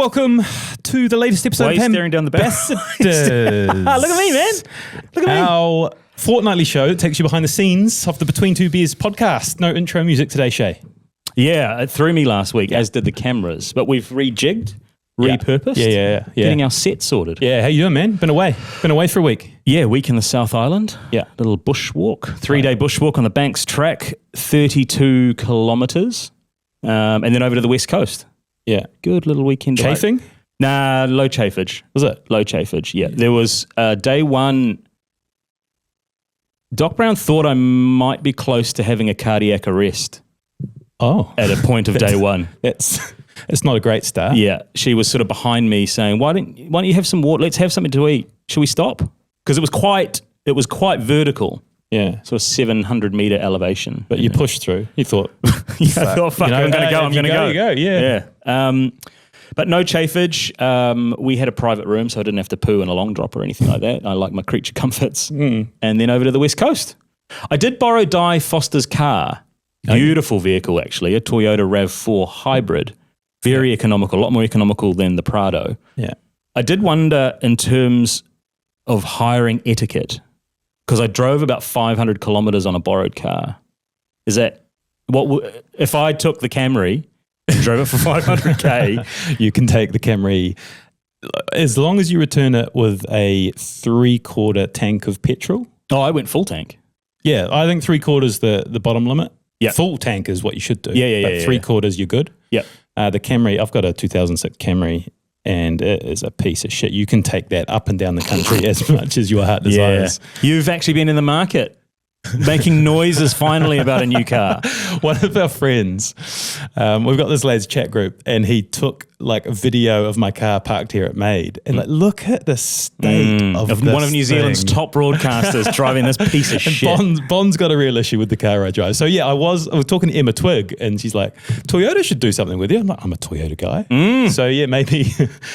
Welcome to the latest episode Why of are you staring down the barrel? Hambassadors. Look at me, man. Look at me. Our fortnightly show that takes you behind the scenes of the Between Two Beers podcast. No intro music today, Shay. Yeah, it threw me last week, as did the cameras. But we've rejigged, repurposed. Yeah. Getting our set sorted. Yeah, how you doing, man? Been away for a week. Yeah, week in the South Island. Yeah. Little bushwalk. 3-day bushwalk on the Banks track, 32 kilometres. And then over to the West Coast. Yeah. Good little weekend. Chafing? Nah, low chafage. Was it? Low chafage, yeah. There was day one. Doc Brown thought I might be close to having a cardiac arrest. Oh. At a point of day one. It's not a great start. Yeah. She was sort of behind me saying, why don't you have some water? Let's have something to eat. Should we stop? Because it was quite vertical. Yeah. Sort of 700 meter elevation. But you pushed through. You thought, I thought, fuck, I'm going to go. You go, yeah. But no chafage. We had a private room, so I didn't have to poo in a long drop or anything like that. I like my creature comforts. And then over to the West Coast. I did borrow Di Foster's car. Beautiful vehicle, actually. A Toyota RAV4 hybrid. Very economical, a lot more economical than the Prado. Yeah. I did wonder in terms of hiring etiquette, because I drove about 500 kilometers on a borrowed car. Is that if I took the Camry and drove it for 500k? You can take the Camry as long as you return it with a 3/4 tank of petrol. Oh, I went full tank. Yeah, I think 3/4 the bottom limit. Yeah. Full tank is what you should do. Yeah. But 3/4 you're good. Yeah. The Camry, I've got a 2006 Camry, and it is a piece of shit. You can take that up and down the country as much as your heart desires. Yeah. You've actually been in the market making noises finally about a new car. One of our friends, we've got this lads chat group, and he took like a video of my car parked here at Made, and like, look at the state of this one of New Zealand's thing. top broadcasters driving this piece of shit. Bond's got a real issue with the car I drive. So yeah, I was talking to Emma Twigg, and she's like, Toyota should do something with you. I'm like, I'm a Toyota guy. So yeah, maybe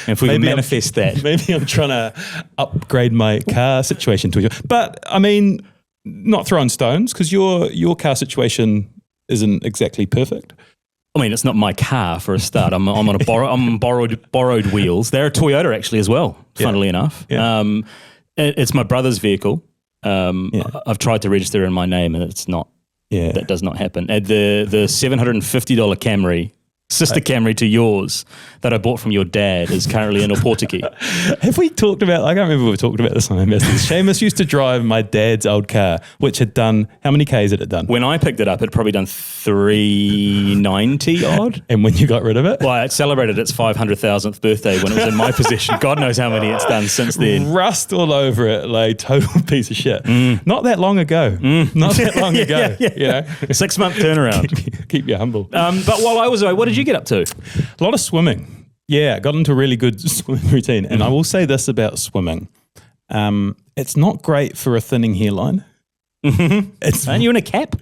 if we can manifest that. Maybe I'm trying to upgrade my car situation to you. But I mean, not throwing stones, because your car situation isn't exactly perfect. I mean, it's not my car for a start. I'm on borrowed wheels. They're a Toyota actually as well, funnily enough. Yeah. It's my brother's vehicle. I've tried to register in my name, and it's not. Yeah, that does not happen. The $750 Camry, sister Camry to yours, that I bought from your dad, is currently in Oportiki. Have we talked about, I can't remember if we talked about this on Hambassadors. Seamus used to drive my dad's old car, which had done, how many Ks had it done? When I picked it up, it had probably done 390 odd. And when you got rid of it? Well, it celebrated its 500,000th birthday when it was in my possession. God knows how many it's done since then. Rust all over it, like total piece of shit. Not that long ago. Not that long ago. Yeah. You know? 6 month turnaround. Keep you humble. But while I was away, what did you get up to? A lot of swimming. Yeah, got into a really good swimming routine. And I will say this about swimming. It's not great for a thinning hairline. Aren't you in a cap?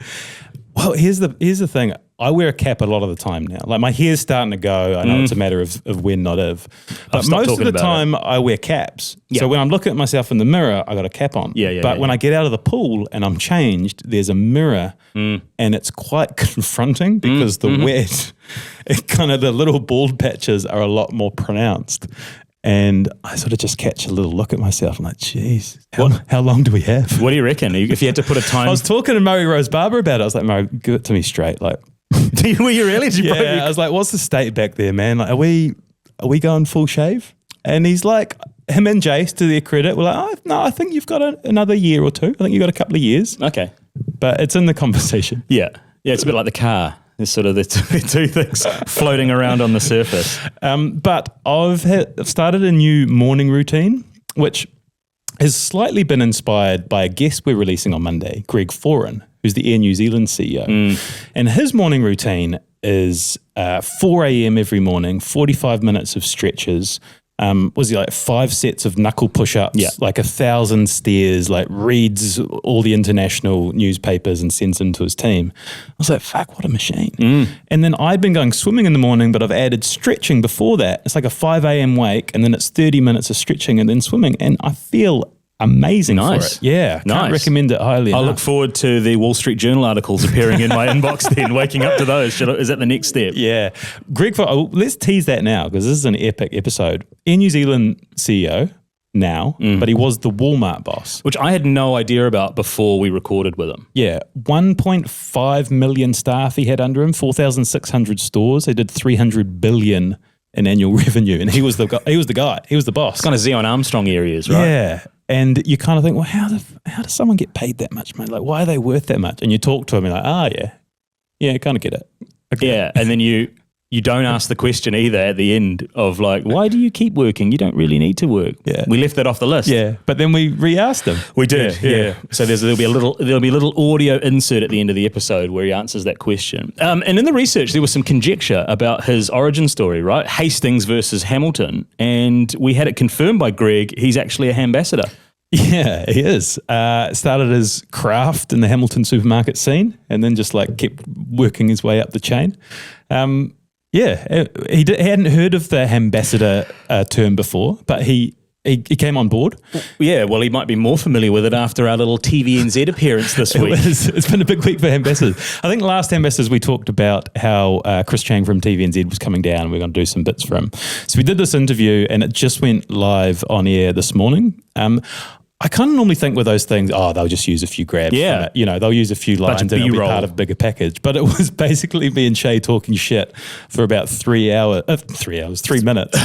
Well, here's the thing. I wear a cap a lot of the time now. Like my hair's starting to go. I know it's a matter of when, not if. But most of the time I wear caps. Yeah. So when I'm looking at myself in the mirror, I got a cap on. But when I get out of the pool and I'm changed, there's a mirror and it's quite confronting because the wet, the little bald patches are a lot more pronounced. And I sort of just catch a little look at myself. I'm like, geez, how long do we have? What do you reckon? If you had to put a time... I was talking to Murray Rose Barber about it. I was like, Murray, give it to me straight. Like, were you really? I was like, what's the state back there, man? Like, are we going full shave? And he's like, him and Jace, to their credit, were like, oh, no, I think you've got another year or two. I think you've got a couple of years. Okay. But it's in the conversation. Yeah, it's a bit like the car. There's sort of the two things floating around on the surface. But I've started a new morning routine, which has slightly been inspired by a guest we're releasing on Monday, Greg Foran, who's the Air New Zealand CEO. And his morning routine is 4 a.m. every morning, 45 minutes of stretches. Was he like 5 sets of knuckle push-ups, like 1,000 stairs, like reads all the international newspapers and sends them to his team. I was like, fuck, what a machine. And then I'd been going swimming in the morning, but I've added stretching before that. It's like a 5 a.m. wake, and then it's 30 minutes of stretching and then swimming. And I feel amazing Nice. for it. Yeah, can't Nice. recommend it highly I enough. look forward to the Wall Street Journal articles appearing in my inbox then, waking up to those. Is that the next step? Yeah. Greg, let's tease that now because this is an epic episode. Air New Zealand CEO now, but he was the Walmart boss. Which I had no idea about before we recorded with him. Yeah. 1.5 million staff he had under him, 4,600 stores. They did 300 billion in annual revenue. And he was the guy. He was the boss. It's kind of Zion Armstrong areas, right? Yeah. And you kind of think, well, how does someone get paid that much money? Like, why are they worth that much? And you talk to him and you're like, yeah, I kind of get it. Yeah, and then you don't ask the question either at the end of like, why do you keep working? You don't really need to work. Yeah. We left that off the list. Yeah, but then we re-asked him. We did, yeah. So there'll be a little audio insert at the end of the episode where he answers that question. And in the research, there was some conjecture about his origin story, right? Hastings versus Hamilton, and we had it confirmed by Greg. He's actually a Hambassador. Yeah, he is. Started as craft in the Hamilton supermarket scene, and then just like kept working his way up the chain. He hadn't heard of the Hambassador term before, but he came on board. Yeah, well, he might be more familiar with it after our little TVNZ appearance this week. It's been a big week for Hambassadors. I think last Hambassadors we talked about how Chris Chang from TVNZ was coming down and we are going to do some bits for him. So we did this interview and it just went live on air this morning. I kind of normally think with those things, they'll just use a few grabs. Yeah. From it. They'll use a few lines and it'll be B-roll. part of a bigger package. But it was basically me and Shay talking shit for about 3 minutes.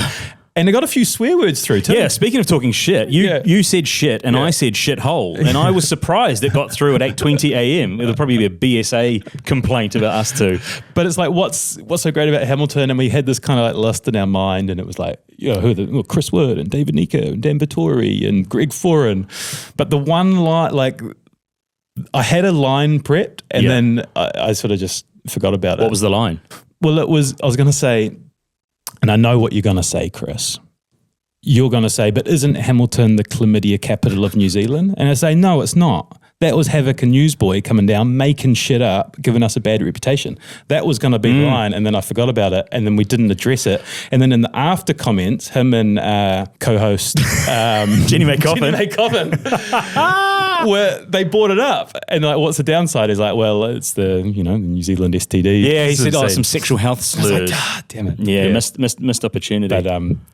And they got a few swear words through too. Yeah, speaking of talking shit, you said shit and I said shithole. And I was surprised it got through at 8:20 a.m. It'll probably be a BSA complaint about us too. But it's like, what's so great about Hamilton? And we had this kind of like list in our mind and it was like, Chris Wood and David Nico and Dan Vittori and Greg Foran. But the one line, like, I had a line prepped and then I sort of just forgot about it. What was the line? Well, I was going to say, and I know what you're going to say, Chris. You're going to say, but isn't Hamilton the chlamydia capital of New Zealand? And I say, no, it's not. That was Havoc and Newsboy coming down, making shit up, giving us a bad reputation. That was going to be the line, and then I forgot about it, and then we didn't address it. And then in the after comments, him and co-host Jenny May Coffin. where they brought it up, and like, what's the downside? Is like, well, it's the New Zealand STD. Yeah, he said, some sexual health slurs. I was like, God damn it. Yeah, missed opportunity. But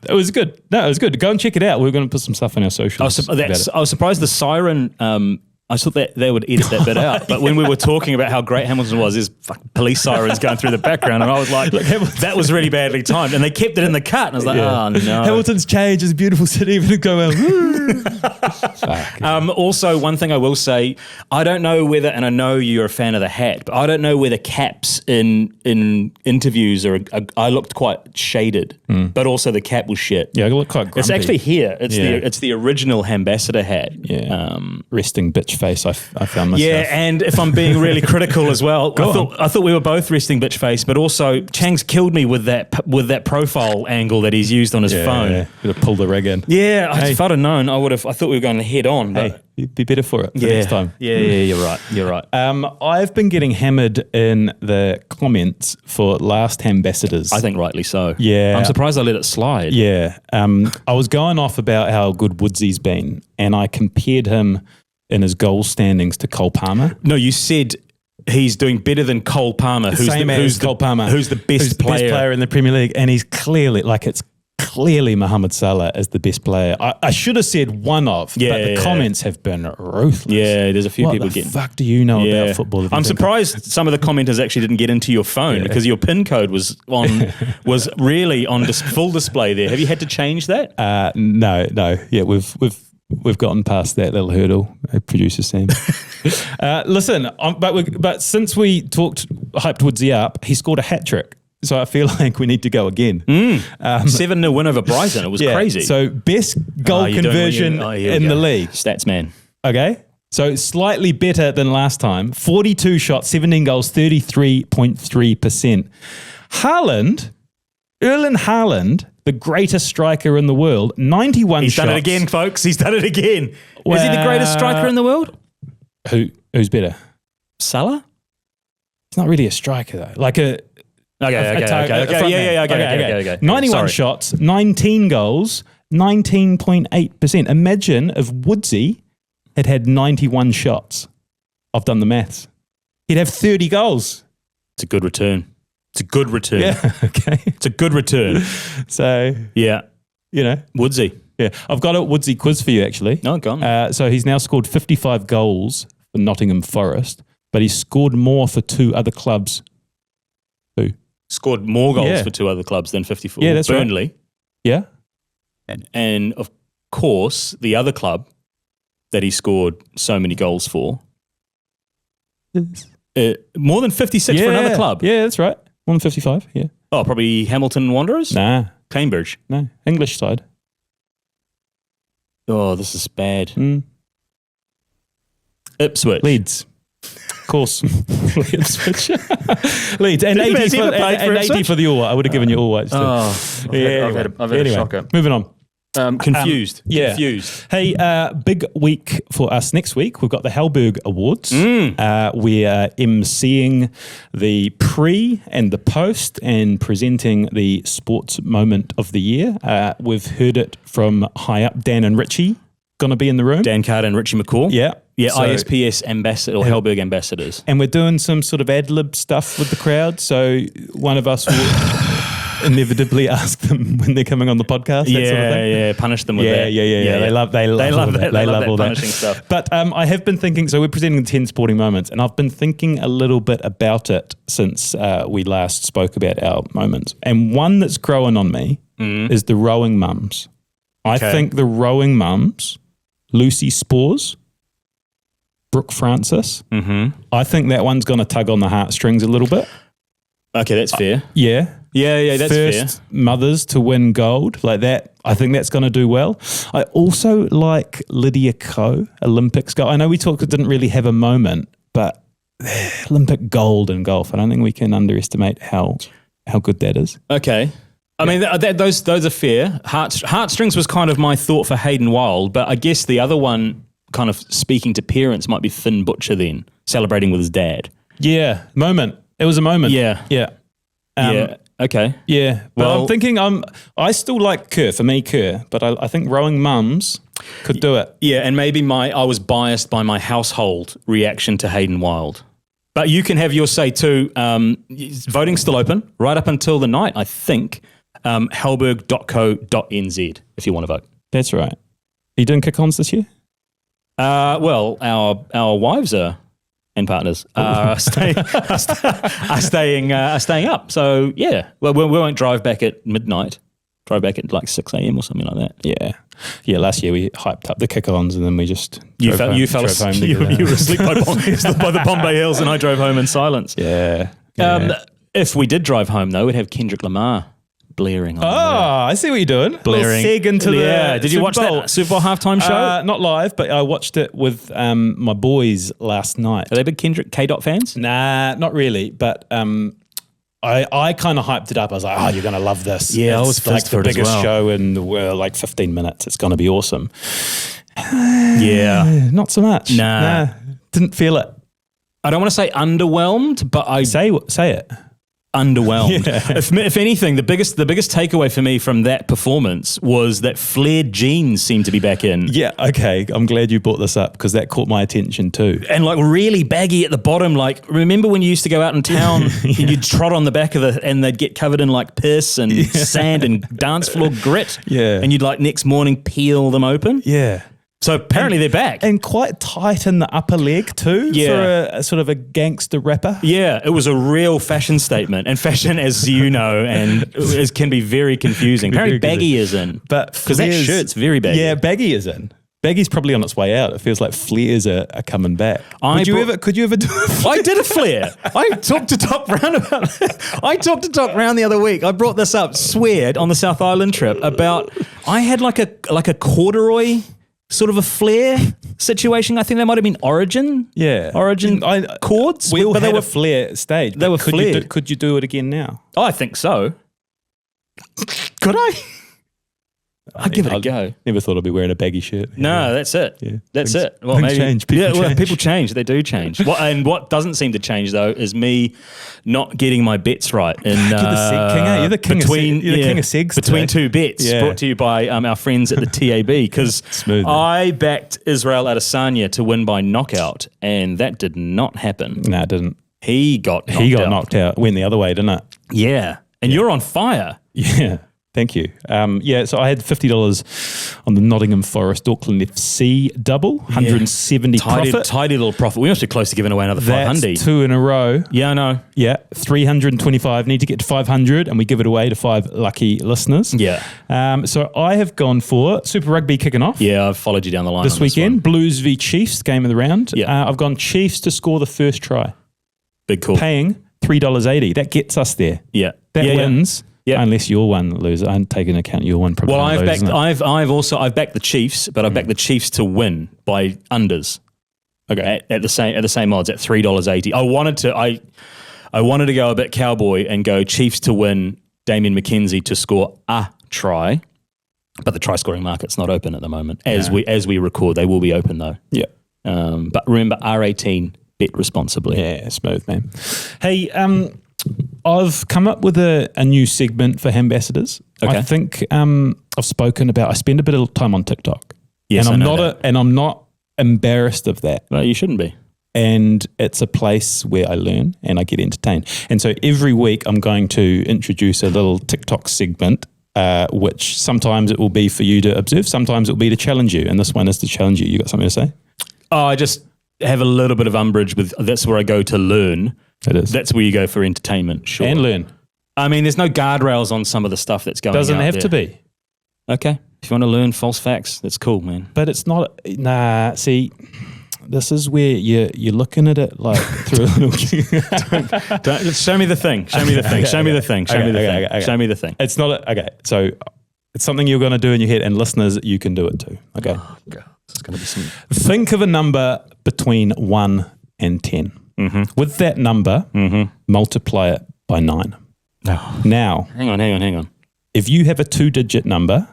it was good. No, it was good. Go and check it out. We're going to put some stuff on our socials. I was surprised the siren. I thought that they would edit that bit out. But when we were talking about how great Hamilton was, there's fucking police sirens going through the background. And I was like, that was really badly timed. And they kept it in the cut. And I was like, oh, no. Hamilton's changed. It's a beautiful city. We're going to go Also, one thing I will say, I don't know whether, and I know you're a fan of the hat, but I don't know whether caps in interviews I looked quite shaded, but also the cap was shit. Yeah, I look quite grumpy. It's actually here. It's the original Hambassador hat. Yeah. Resting bitch face, I found myself. Yeah, and if I'm being really critical as well, I thought we were both resting bitch face, but also Chang's killed me with that profile angle that he's used on his phone. Yeah, could have pulled the rig in. Yeah, if I'd have known, I thought we were going head on. But you'd be better for it next time. Yeah, you're right. I've been getting hammered in the comments for last Hambassadors. I think rightly so. Yeah. I'm surprised I let it slide. Yeah. I was going off about how good Woodsy's been, and I compared him in his goal standings to Cole Palmer. No, you said he's doing better than Cole Palmer, who's Cole Palmer, who's the best player in the Premier League, and he's clearly Mohamed Salah as the best player. I should have said one of, but the comments have been ruthless. Yeah, there's a few people getting. What the fuck do you know about football? I'm surprised some of the commenters actually didn't get into your phone because your PIN code was really on full display there. Have you had to change that? No. Yeah, we've gotten past that little hurdle, producer Sam. Listen, but since we hyped Woodsy up, he scored a hat trick. So I feel like we need to go again. 7-0 win over Brighton. It was crazy. So best goal conversion in the league. Stats, man. Okay. So slightly better than last time. 42 shots, 17 goals, 33.3%. Erling Haaland, the greatest striker in the world, 91 shots. He's done it again, folks. He's done it again. Is he the greatest striker in the world? Who's better? Salah? It's not really a striker though. Like a... Okay. 91 shots, 19 goals, 19.8%. Imagine if Woodsy had 91 shots. I've done the maths. He'd have 30 goals. It's a good return. It's a good return. Yeah, okay. It's a good return. So, yeah. Woodsy. Yeah. I've got a Woodsy quiz for you, actually. No, go on. So he's now scored 55 goals for Nottingham Forest, but he's scored more for two other clubs. Who? Scored more goals for two other clubs than 54. Yeah, that's Burnley. right. Yeah. And of course, the other club that he scored so many goals for, more than 56 for another club. Yeah, that's right. More than 55, yeah. Oh, probably Hamilton Wanderers? Nah. Cambridge? No. English side. Oh, this is bad. Ipswich. Leeds. Of course. Ipswich. Leeds. And 80 for the All White. I would have given you All Whites too. I've had a shocker. Moving on. Confused. Confused. Hey, big week for us next week. We've got the Halberg Awards. We're emceeing the pre and the post and presenting the sports moment of the year. We've heard it from high up. Dan and Richie going to be in the room. Dan Carter and Richie McCaw. Yeah. Yeah, so, ISPS ambassador or Halberg ambassadors. And we're doing some sort of ad-lib stuff with the crowd. So one of us will inevitably ask them when they're coming on the podcast. That sort of thing. Yeah, punish them with that. Yeah. They love that. They love all that punishing stuff. But I have been thinking, so we're presenting the 10 sporting moments, and I've been thinking a little bit about it since we last spoke about our moments. And one that's growing on me is the rowing mums. I think the rowing mums, Lucy Spores, Brooke Francis, I think that one's going to tug on the heartstrings a little bit. Okay, that's fair. Yeah, that's First fair. Mothers to win gold, like that. I think that's going to do well. I also like Lydia Ko, Olympics gold. I know we didn't really have a moment, but Olympic gold in golf, I don't think we can underestimate how good that is. Okay. I mean, those are fair. Heartstrings was kind of my thought for Hayden Wilde, but I guess the other one, kind of speaking to parents, might be Finn Butcher then, celebrating with his dad. Yeah, moment. It was a moment. Yeah. Okay. Yeah, but I'm thinking I still like Kerr, but I think rowing mums could do it. Yeah, and maybe I was biased by my household reaction to Hayden Wilde. But you can have your say too. Voting's still open right up until the night, I think. Halberg.co.nz if you want to vote. That's right. Are you doing kick-ons this year? Well, our wives and partners are staying up. So yeah, well, we won't drive back at midnight. Drive back at like 6 a.m. or something like that. Yeah. Last year we hyped up the kick-ons and then we just you fell asleep. You were asleep by the Bombay Hills, and I drove home in silence. Yeah. If we did drive home though, we'd have Kendrick Lamar blaring on. I see what you're doing. Blaring. Seg into the Did you watch that Super Bowl halftime show? Not live, but I watched it with my boys last night. Are they big Kendrick K-Dot fans? Nah, not really. But I kind of hyped it up. I was like, you're going to love this. Yeah, it's I was like first for the it as biggest well. show in the world, like 15 minutes. It's going to be awesome. Yeah. Not so much. Nah. Didn't feel it. I don't want to say underwhelmed, but I Say it. underwhelmed. Yeah. If anything, the biggest takeaway for me from that performance was that flared jeans seemed to be back in. Yeah, okay. I'm glad you brought this up because that caught my attention too. And like really baggy at the bottom. Like, remember when you used to go out in town and you'd trot on the back of it and they'd get covered in like piss and sand and dance floor grit? Yeah. And you'd like next morning peel them open? Yeah. So apparently they're back. And quite tight in the upper leg too for a sort of a gangster rapper. Yeah, it was a real fashion statement. And fashion, as you know, can be very confusing. Apparently baggy is in. But because that shirt's very baggy. Yeah, baggy is in. Baggy's probably on its way out. It feels like flares are coming back. Could you ever do a flare? I did a flare. I talked to Top Round about that. I talked to Top Round the other week. I brought this up, sweared, on the South Island trip about I had like a corduroy sort of a flare situation. I think that might have been Origin. Yeah. Origin chords. We all had a flare stage. They were flared. Could you do it again now? Oh, I think so. Could I? I'll give it a go. Never thought I'd be wearing a baggy shirt. No, that's it. Yeah. That's Things- it. Well, things change. People change. People change. They do change. What doesn't seem to change though is me not getting my bets right. In, You're the seg king, eh? You're the king between, of you're the king of segs between today. two bets. Yeah. Brought to you by our friends at the TAB because Smooth, man. I backed Israel Adesanya to win by knockout, and that did not happen. No, it didn't. He got Knocked out. Went the other way, didn't it? Yeah, and you're on fire. Yeah. Thank you. So I had $50 on the Nottingham Forest Auckland FC double, 170 profit. Tidy little profit. We must be close to giving away another 500. That's 2 in a row. Yeah, I know. Yeah, 325. Need to get to 500, and we give it away to 5 lucky listeners. Yeah. So I have gone for Super Rugby kicking off Yeah, I've followed you down the line this on weekend. This Blues v Chiefs, game of the round. Yeah. I've gone Chiefs to score the first try, Big call. paying $3.80. That gets us there. Yeah. That yeah, wins. Yeah. Unless you're one loser. I'm taking into account you're one. Well, I've lose, backed. I've backed the Chiefs, but I've backed the Chiefs to win by unders. Okay. At the same odds at $3.80. I wanted to go a bit cowboy and go Chiefs to win, Damien McKenzie to score a try, but the try scoring market's not open at the moment. As we record, they will be open though. Yeah. But remember, R18, bet responsibly. Yeah, smooth, man. Hey, I've come up with a new segment for Hambassadors. Okay. I think I've spoken about. I spend a bit of time on TikTok, Yes, and I know that. I'm not embarrassed of that. Well, you shouldn't be. And it's a place where I learn and I get entertained. And so every week I'm going to introduce a little TikTok segment, which sometimes it will be for you to observe, sometimes it will be to challenge you. And this one is to challenge you. You got something to say? Oh, I just have a little bit of umbrage with. That's where I go to learn. It is. That's where you go for entertainment. Sure. And learn. I mean, there's no guardrails on some of the stuff that's going. Doesn't out have there. to be. Okay. If you want to learn false facts, that's cool, man. But it's not. Nah. See, this is where you're looking at it like through a little. Don't, show me the thing. Show me the thing. Show me the thing. Show me the thing. Show me the thing. It's not okay. So it's something you're going to do in your head, and listeners, you can do it too. Okay. Oh, God. This is going to be some. Think of a number between 1 and 10. Mm-hmm. With that number, multiply it by 9. Oh. Now, Hang on. if you have a 2-digit number,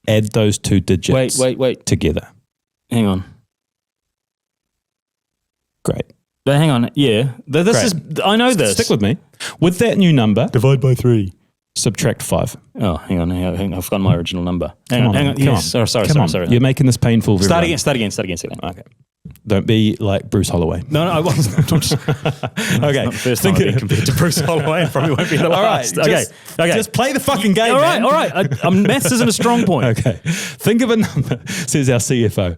add those 2 digits Wait. together. Hang on. Great. But hang on. Yeah. This Great. is. I know this. Stick with me. With that new number, Divide by 3. subtract 5. Oh, hang on. I've forgotten my original number. Hang Come on. on. Yes. Sorry. You're making this painful for Start everyone. again. Okay. Don't be like Bruce Holloway. No, I wasn't. Okay. Not the first time I've been compared to Bruce Holloway and probably won't be the All right. last. Okay. Just play the fucking game, All right. man. Maths isn't a strong point. Okay. Think of a number, says our CFO.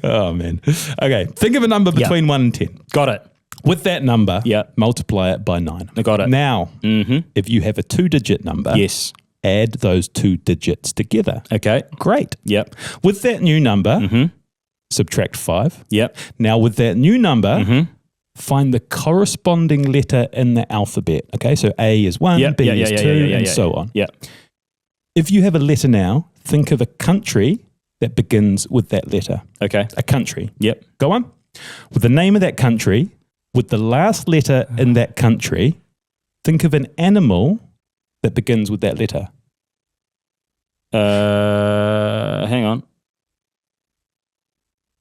Oh, man. Okay. Think of a number between 1 and 10. Got it. With that number, Yeah. multiply it by 9. I got it. Now, if you have a 2-digit number, Yes. add those 2 digits together. Okay. Great. Yep. With that new number, subtract 5. Yep. Now, with that new number, find the corresponding letter in the alphabet. Okay, so A is 1, Yep. B Yeah, is yeah, 2, yeah, and yeah, so yeah. on. Yep. If you have a letter now, think of a country that begins with that letter. Okay. A country. Yep. Go on. With the name of that country, with the last letter in that country, think of an animal that begins with that letter. Hang on.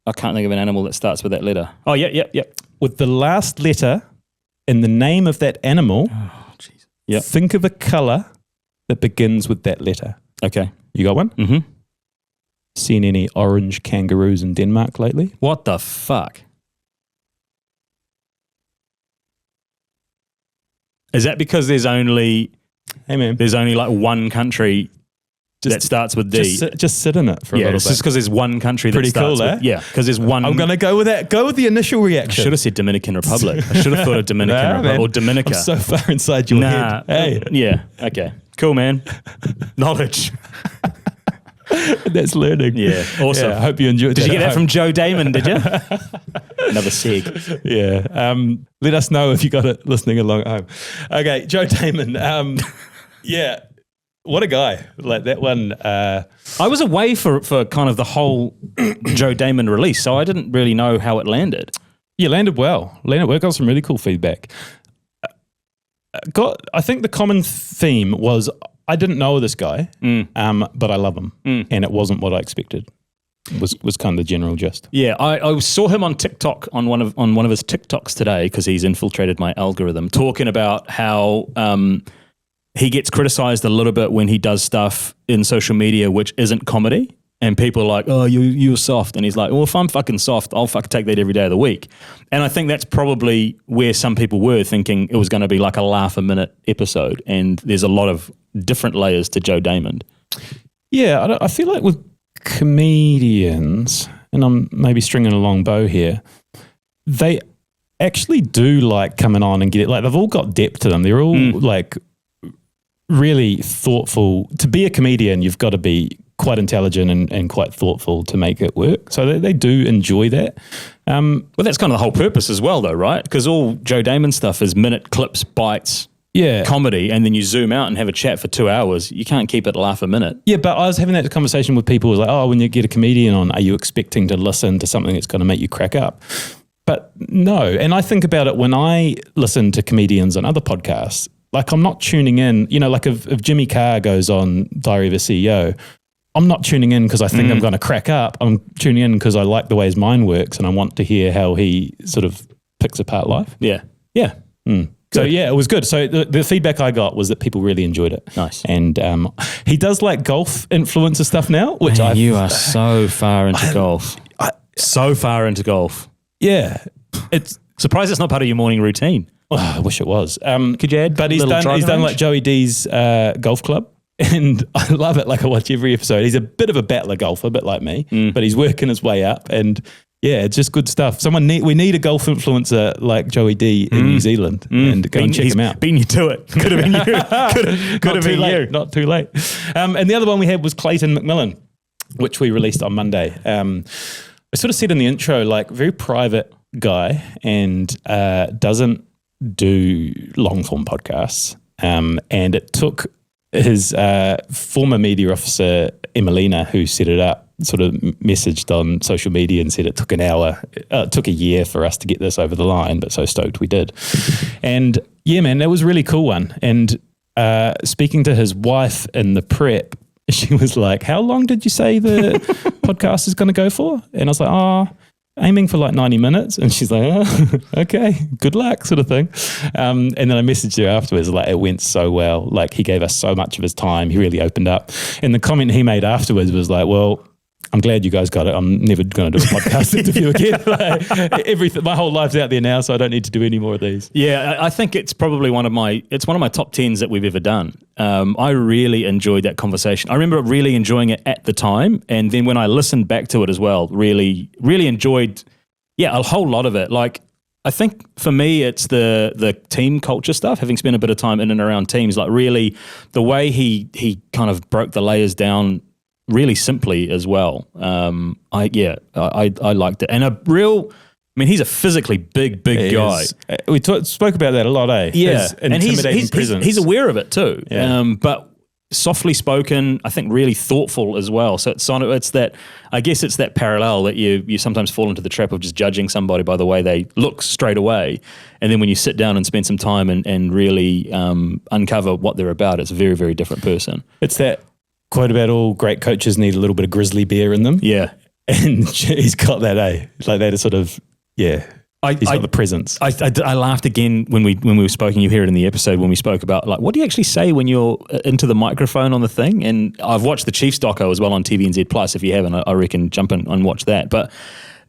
I can't think of an animal that starts with that letter. Oh, yep. With the last letter in the name of that animal, Oh, jeez. Yep. think of a colour that begins with that letter. Okay. You got one? Mm-hmm. Seen any orange kangaroos in Denmark lately? What the fuck? Is that because there's only Hey, man. like one country that starts with D? Just sit in it for a Yeah, little it's bit. just because there's one country that Pretty starts cool, with, eh? Yeah, because there's one. I'm going to go with that. Go with the initial I reaction. should have said Dominican Republic. I should have thought of Dominican Nah, Republic man. or Dominica. I'm so far inside your Nah. head. Hey, Yeah. Okay. Cool, man. Knowledge. that's learning. Yeah. Awesome. Yeah, I hope you enjoyed Did that. you get at that from home. Joe Damon, did you? Another seg. Yeah. Let us know if you got it listening along at home. Okay, Joe Damon. Yeah. What a guy. Like that one. I was away for kind of the whole Joe Damon release, so I didn't really know how it landed. Yeah, landed well. Got some really cool feedback. I think the common theme was I didn't know this guy, but I love him, and it wasn't what I expected. Was kind of the general gist. Yeah, I saw him on TikTok on one of his TikToks today because he's infiltrated my algorithm, talking about how he gets criticized a little bit when he does stuff in social media which isn't comedy, and people are like, "Oh, you're soft," and he's like, "Well, if I'm fucking soft, I'll fucking take that every day of the week." And I think that's probably where some people were thinking it was going to be like a laugh a minute episode, and there's a lot of different layers to Joe Damon. Yeah, I feel like with comedians, and I'm maybe stringing a long bow here, they actually do like coming on and get it. Like they've all got depth to them. They're all like really thoughtful. To be a comedian, you've got to be quite intelligent and quite thoughtful to make it work. So they do enjoy that. Well, that's kind of the whole purpose as well, though, right? Because all Joe Damon stuff is minute clips, bites, comedy, and then you zoom out and have a chat for 2 hours. You can't keep it laugh a minute. Yeah, but I was having that conversation with people who was like, oh, when you get a comedian on, are you expecting to listen to something that's going to make you crack up? But no. And I think about it when I listen to comedians on other podcasts, like I'm not tuning in, like if Jimmy Carr goes on Diary of a CEO, I'm not tuning in because I think I'm going to crack up. I'm tuning in because I like the way his mind works and I want to hear how he sort of picks apart life. Yeah. Yeah. So yeah, it was good. So the feedback I got was that people really enjoyed it. Nice. And he does like golf influencer stuff now, which you are so far into golf. So far into golf. Yeah. It's surprised it's not part of your morning routine. Oh, I wish it was. Could you add? But he's done like Joey D's golf club. And I love it. Like I watch every episode. He's a bit of a battler golfer, a bit like me, but he's working his way up. And yeah, it's just good stuff. We need a golf influencer like Joey D in New Zealand, and go and check him out. Beat you to it. Could have been you. Could have been you. Not too late. And the other one we had was Clayton McMillan, which we released on Monday. I sort of said in the intro, like very private guy, and doesn't do long form podcasts. And it took his former media officer, Emelina, who set it up, sort of messaged on social media and said it took an hour, it took a year for us to get this over the line, but so stoked we did. And yeah, man, that was a really cool one. And speaking to his wife in the prep, she was like, how long did you say the podcast is going to go for? And I was like, aiming for like 90 minutes. And she's like, okay, good luck, sort of thing. And then I messaged her afterwards, like, it went so well. Like, he gave us so much of his time. He really opened up. And the comment he made afterwards was like, well, I'm glad you guys got it. I'm never going to do a podcast interview again. Like, my whole life's out there now, so I don't need to do any more of these. Yeah, I think it's probably one of my top 10s that we've ever done. I really enjoyed that conversation. I remember really enjoying it at the time, and then when I listened back to it as well, really, really enjoyed, a whole lot of it. Like, I think for me, it's the team culture stuff, having spent a bit of time in and around teams, like really the way he kind of broke the layers down really simply as well. I liked it. And he's a physically big guy. We spoke about that a lot, eh? Yeah. His intimidating presence. He's aware of it too. Yeah. But softly spoken, I think really thoughtful as well. So it's that, I guess it's that parallel that you sometimes fall into the trap of just judging somebody by the way they look straight away. And then when you sit down and spend some time and really uncover what they're about, it's a very, very different person. It's that quote about all great coaches need a little bit of grizzly bear in them. Yeah. And he's got that, eh? Like that is sort of, he's got the presence. I laughed again when we were speaking, you hear it in the episode when we spoke about like, what do you actually say when you're into the microphone on the thing? And I've watched the Chiefs doco as well on TVNZ Plus. If you haven't, I reckon jump in and watch that. But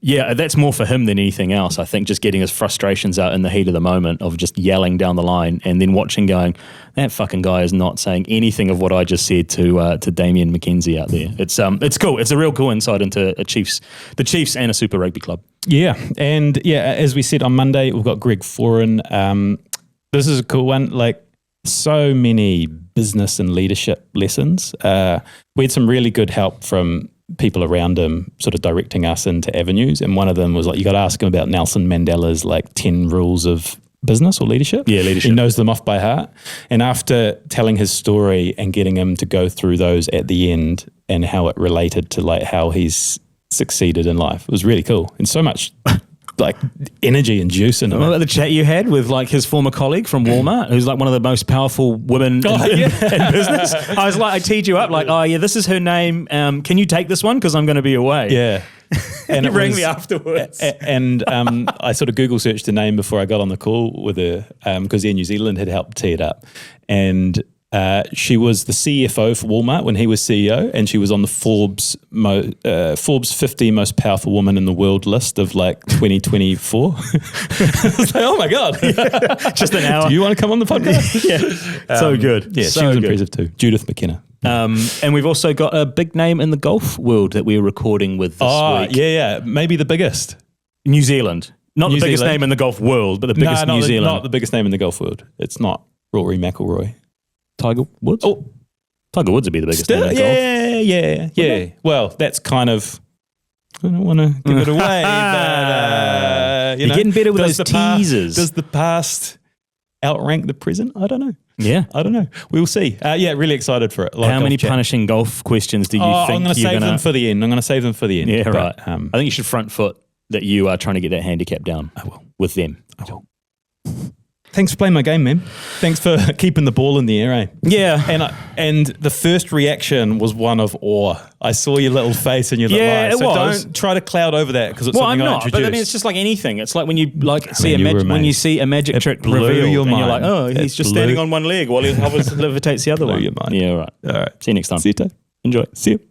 yeah, that's more for him than anything else. I think just getting his frustrations out in the heat of the moment of just yelling down the line and then watching going, that fucking guy is not saying anything of what I just said to Damian McKenzie out there. It's cool. It's a real cool insight into the Chiefs and a Super Rugby club. Yeah. And as we said on Monday, we've got Greg Foran. This is a cool one. Like so many business and leadership lessons. We had some really good help from people around him sort of directing us into avenues. And one of them was like, you got to ask him about Nelson Mandela's like 10 rules of business or leadership. Yeah, leadership. He knows them off by heart. And after telling his story and getting him to go through those at the end and how it related to like how he's succeeded in life, it was really cool. And so much like energy and juice in him. Remember the chat you had with like his former colleague from Walmart, who's like one of the most powerful women in business? I was like, I teed you up like, oh yeah, this is her name. Can you take this one? Because I'm going to be away. Yeah. And you rang me afterwards. And I sort of Google searched the name before I got on the call with her because Air New Zealand had helped tee it up. And she was the CFO for Walmart when he was CEO, and she was on the Forbes 50 most powerful women in the world list of like 2024. I was like, oh my God. Just an hour. Do you want to come on the podcast? Yeah. So good. Yeah, so she was good. impressive too. Judith McKenna. And we've also got a big name in the golf world that we're recording with this week. Yeah. Maybe the biggest. New Zealand. Not New the biggest Zealand. name in the golf world, but the biggest New Zealand. Not the biggest name in the golf world. It's not Rory McIlroy. Tiger Woods? Oh, Tiger Woods would be the biggest name in golf. Yeah. Well, that's kind of, I don't want to give it away, but You're getting better with those teasers. Does the past outrank the present? I don't know. Yeah. I don't know. We'll see. Really excited for it. How many punishing golf questions do you think I'm going to save them for the end. Yeah, But, right. I think you should front foot that you are trying to get that handicap down. I will. With them. I will. Thanks for playing my game, man. Thanks for keeping the ball in the air, eh? Yeah. And the first reaction was one of awe. I saw your little face and your little eyes. So don't try to cloud over that because it's something I introduced. But I mean, it's just like anything. It's like when you see you see a magic trick blew revealed your and you're mind. like, oh, he's just standing on one leg while he levitates the other one. Blew your mind. Yeah, right. All right. See you next time. See you, Tay. Enjoy. See you.